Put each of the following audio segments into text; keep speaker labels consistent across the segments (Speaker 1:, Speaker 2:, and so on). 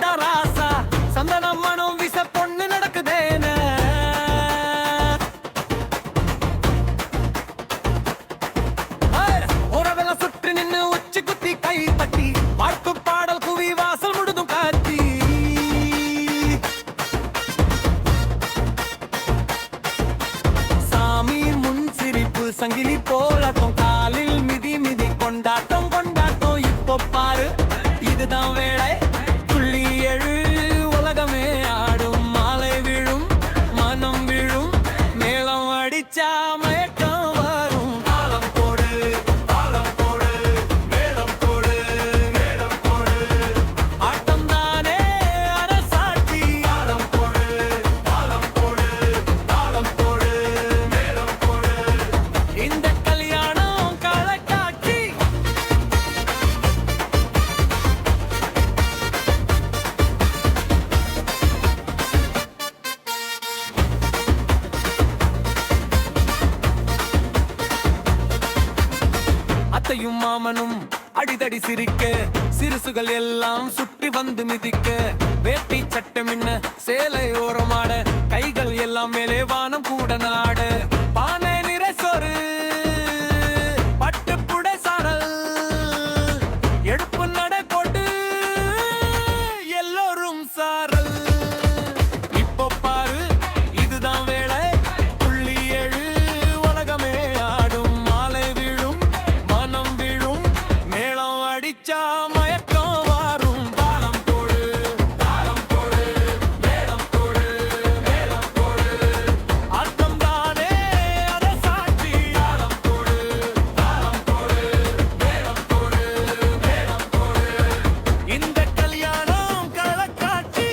Speaker 1: தராசா சந்தனம் மனம் விச பொண்ணு நடக்குதேன உறவெல்லாம் சுற்றி நின்னு உச்சி குத்தி கை தட்டி வாழ்த்து பாடல் குவி வாசல் முழுதும் காத்தி சாமி முன் சிரிப்பு சங்கிலி போலாட்டம் காலில் மிதி மிதி கொண்டாட்டம் கொண்டாட்டம் இப்போ பாரு இதுதான் வேளை துள்ளி எழு உலகமே ஆடும் மாலை விழும் மனம் விழும் மேளம் அடிச்சா மயக்கம் வரும் தாளம் போடு மேளம் போடு மேளம் போடு ஆட்டம் தானே அரசாட்சி தாளம் போடு மேளம் போடு இந்த கல்யாணம் களக்காட்சி அத்தையும் மாமனும் அடிதடி சிரிக்க சிறுசுகள் எல்லாம் சுற்றி வந்து மிதிக்க வேட்டி சட்டம் என்ன சேலை ஓரமாட கைகள் எல்லாம் மேலே வானம் கூட நாட பானை நிறை சோறு பட்டு புடை சாரல் எடுப்பு நடை போட்டு எல்லோரும் சாரல் இப்போ பாரு இதுதான் வேளை துள்ளி எழு உலகமே ஆடும் மாலை விழும் மனம் விழும் மேளம் அடிச்சா மயக்கம் வரும் தாளம் போடு மேளம் போடு அர்த்தம் தானே அத சாட்சி தாளம் போடு மேளம் போடு இந்த கல்யாணம் களக்காட்சி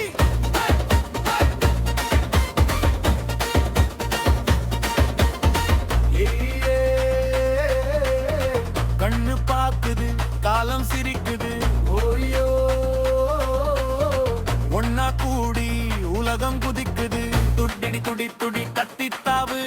Speaker 1: கண்ணு பாக்குது காலம் சிரிக்குது ஓயோ ஒன்னா கூடி உலகம் குதிக்குது துடி துடி துடி கத்தித்தாவு